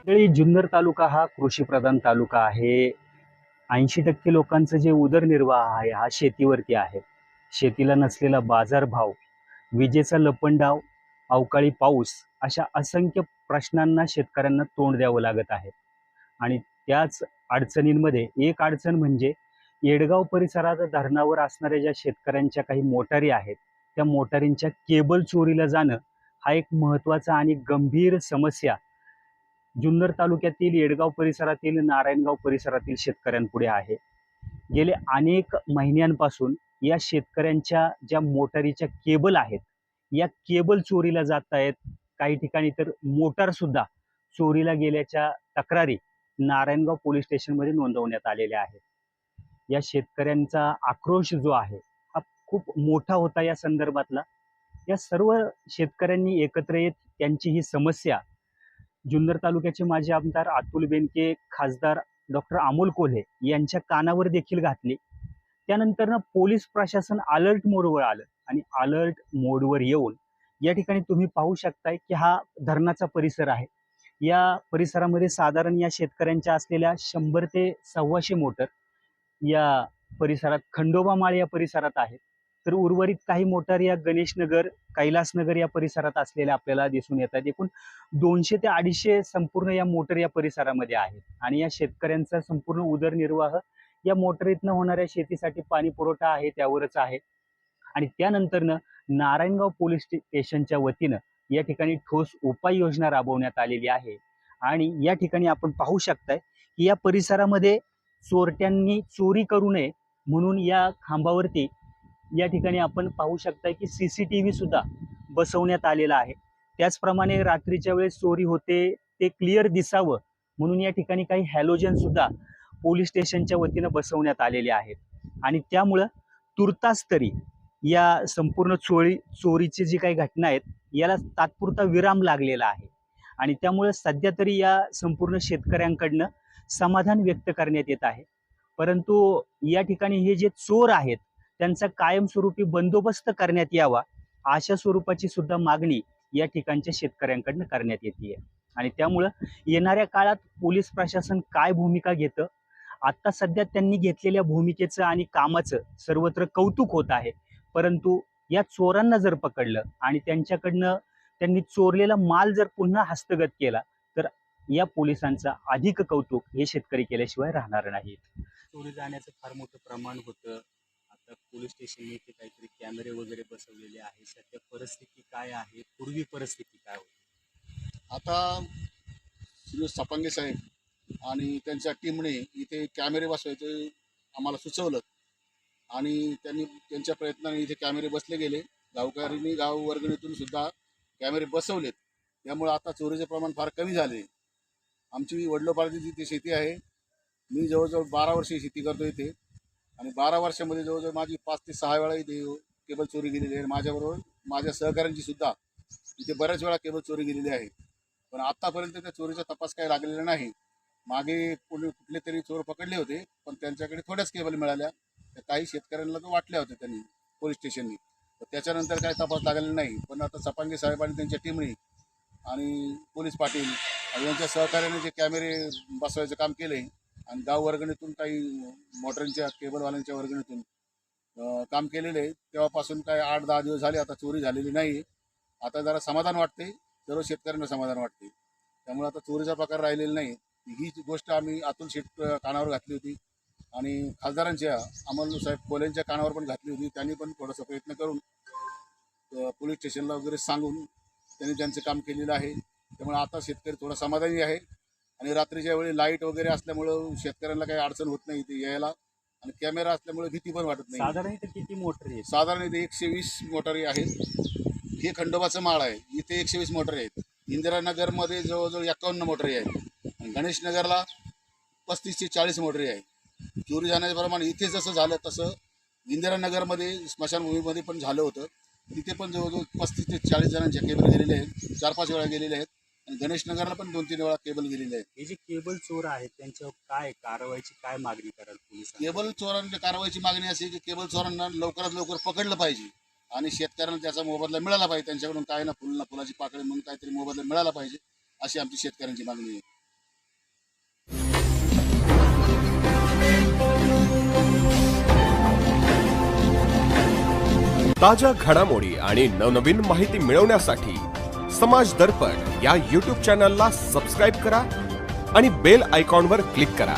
मंडळी, जुन्नर तालुका हा कृषीप्रधान तालुका आहे. 80% लोकांचं जे उदरनिर्वाह आहे हा शेतीवरती आहे. शेतीला नसलेला बाजारभाव, विजेचा लपंडाव, अवकाळी पाऊस अशा असंख्य प्रश्नांना शेतकऱ्यांना तोंड द्यावं लागत आहे. आणि त्याच अडचणींमध्ये एक अडचण म्हणजे येडगाव परिसरात धरणावर असणाऱ्या ज्या शेतकऱ्यांच्या काही मोटारी आहेत, त्या मोटारींच्या केबल चोरीला जाणं हा एक महत्त्वाचा आणि गंभीर समस्या जुन्नर तालुक्यातील येडगाव परिसरातील, नारायणगाव परिसरातील शेतकऱ्यांपुढे आहे. गेले अनेक महिन्यांपासून या शेतकऱ्यांच्या ज्या मोटारीच्या केबल आहेत, या केबल चोरीला जात आहेत. काही ठिकाणी तर मोटार सुद्धा चोरीला गेल्याच्या तक्रारी नारायणगाव पोलीस स्टेशनमध्ये नोंदवण्यात आलेल्या आहेत. या शेतकऱ्यांचा आक्रोश जो आहे हा खूप मोठा होता या संदर्भातला. या सर्व शेतकऱ्यांनी एकत्र येत त्यांची ही समस्या जुन्नर तालुक्याचे माजी आमदार अतुल बेनके, खासदार डॉक्टर अमोल कोल्हे यांच्या कानावर देखील घातली. त्यानंतर पोलीस प्रशासन अलर्ट मोडवर आलं आणि अलर्ट मोडवर येऊन या ठिकाणी तुम्ही पाहू शकताय की हा धरणाचा परिसर आहे. या परिसरामध्ये साधारण या शेतकऱ्यांच्या असलेल्या 100 ते 125 मोटर या परिसरात, खंडोबा माळ या परिसरात आहेत. तर उर्वरित काही मोटार या गणेशनगर, कैलासनगर या परिसरात असलेल्या आपल्याला दिसून येतात. एकूण 200 ते 250 संपूर्ण या मोटर या परिसरामध्ये आहेत. आणि या शेतकऱ्यांचा संपूर्ण उदरनिर्वाह या मोटरीतनं होणाऱ्या शेतीसाठी पाणी पुरवठा आहे त्यावरच आहे. आणि त्यानंतरनं नारायणगाव पोलीस स्टेशनच्या वतीनं या ठिकाणी ठोस उपाययोजना राबवण्यात आलेली आहे. आणि या ठिकाणी आपण पाहू शकताय की या परिसरामध्ये चोरट्यांनी चोरी करू नये म्हणून या खांबावरती या ठिकाणी आपण पाहू शकताय की CCTV सुद्धा बसवण्यात आलेला आहे. त्याचप्रमाणे रात्रीच्या वेळेस चोरी होते ते क्लिअर दिसावं म्हणून या ठिकाणी काही हॅलोजन सुद्धा पोलीस स्टेशनच्या वतीनं बसवण्यात आलेले आहेत. आणि त्यामुळं तुर्तास तरी या संपूर्ण चोरीची जी काही घटना आहेत याला तात्पुरता विराम लागलेला आहे. आणि त्यामुळे सध्या तरी या संपूर्ण शेतकऱ्यांकडनं समाधान व्यक्त करण्यात येत आहे. परंतु या ठिकाणी हे जे चोर आहेत त्यांचा कायमस्वरूपी बंदोबस्त करण्यात यावा अशा स्वरूपाची सुद्धा मागणी या ठिकाणच्या शेतकऱ्यांकडनं करण्यात येते. आणि त्यामुळं येणाऱ्या काळात पोलीस प्रशासन काय भूमिका घेतं, आता सध्या त्यांनी घेतलेल्या भूमिकेचं आणि कामाचं सर्वत्र कौतुक होत आहे. परंतु या चोरांना जर पकडलं आणि त्यांच्याकडनं त्यांनी चोरलेला माल जर पुन्हा हस्तगत केला तर या पोलिसांचा अधिक कौतुक हे शेतकरी केल्याशिवाय राहणार नाहीत. चोरी जाण्याचं फार मोठं प्रमाण होतं. आता पोलीस स्टेशनने ते काहीतरी कॅमेरे वगैरे बसवलेले आहे. सध्या परिस्थिती काय आहे, पूर्वी परिस्थिती काय होती? आता श्री सपांगे साहेब आणि त्यांच्या टीमने इथे कॅमेरे बसवायचे आम्हाला सुचवलं आणि त्यांनी त्यांच्या प्रयत्नाने इथे कॅमेरे बसले गेले. गावकऱ्यांनी गाव वर्गणीतून सुद्धा कॅमेरे बसवलेत. त्यामुळे आता चोरीचे प्रमाण फार कमी झाले. आमची वडिलोपार्जित इथे शेती आहे. मी जवळजवळ 12 वर्षे शेती करतो इथे आणि 12 वर्षामध्ये जवळजवळ माझी 5 ते 6 वेळा इथे केबल चोरी गेलेली आहे. माझ्याबरोबर माझ्या सहकाऱ्यांची सुद्धा इथे बऱ्याच वेळा केबल चोरी गेलेली आहे. पण आतापर्यंत त्या चोरीचा तपास काही लागलेला नाही. मागे कुठले तरी चोर पकडले होते पण त्यांच्याकडे थोड्याच केबल मिळाल्या. त्या काही शेतकऱ्यांना तो वाटल्या होत्या त्यांनी पोलीस स्टेशननी. तर त्याच्यानंतर काही तपास लागलेला नाही. पण आता सपांगे साहेब आणि त्यांच्या टीमने आणि पोलीस पाटील यांच्या सहकार्याने जे कॅमेरे बसवायचं काम केले आणि गाव वर्गणीतून काही मोटरींच्या केबलवाल्यांच्या वर्गणीतून काम केलेलं आहे. तेव्हापासून काय 8-10 दिवस झाले आता चोरी झालेली नाही. आता जरा समाधान वाटते, सर्व शेतकऱ्यांना समाधान वाटते. त्यामुळे आता चोरीचा प्रकार राहिलेला नाही. ही गोष्ट आम्ही अतुल शेठ कानावर घातली होती आणि खासदारांच्या अमोल साहेब कोल्हेंच्या कानावर पण घातली होती. त्यांनी पण थोडासा प्रयत्न करून पोलीस स्टेशनला वगैरे सांगून त्यांनी त्यांचं काम केलेलं आहे. त्यामुळे आता शेतकरी थोडा समाधानी आहे आणि रात्रीच्या वेळी लाईट वगैरे असल्यामुळं शेतकऱ्यांना काही अडचण होत नाही इथे यायला आणि कॅमेरा असल्यामुळे भीती पण वाटत नाही. साधारण इथे किती मोटर आहे? साधारण इथे 120 मोटारी आहेत. हे खंडोबाचं माळ आहे, इथे 120 मोटरी आहेत. इंदिरानगरमध्ये जवळजवळ 51 मोटरी आहेत आणि गणेशनगरला 35 ते 40 मोटरी आहे. चोरी जाण्याचं प्रमाण इथे जसं झालं तसं इंदिरानगरमध्ये स्मशानभूमीमध्ये पण झालं होतं. तिथे पण जवळजवळ 35 ते 40 जणांच्या केबल गेलेले आहेत. 4-5 वेळा गेलेले आहेत आणि गणेशनगरला पण 2-3 वेळा केबल गेलेले आहेत. हे जे केबल चोर आहेत त्यांच्यावर काय कारवाईची काय मागणी कराल पोलीस? केबल चोरांच्या कारवाईची मागणी अशी की केबल चोरांना लवकरात लवकर पकडलं पाहिजे आणि शेतकऱ्यांना त्याचा मोबदला मिळाला पाहिजे. त्यांच्याकडून काय ना फुलाची पाकळी म्हणून काहीतरी मोबदला मिळाला पाहिजे अशी आमची शेतकऱ्यांची मागणी आहे. ताज्या घडामोडी आणि नवनवीन माहिती मिळवण्यासाठी समाज दर्पण या YouTube चॅनलला सबस्क्राईब करा आणि बेल आयकॉनवर क्लिक करा.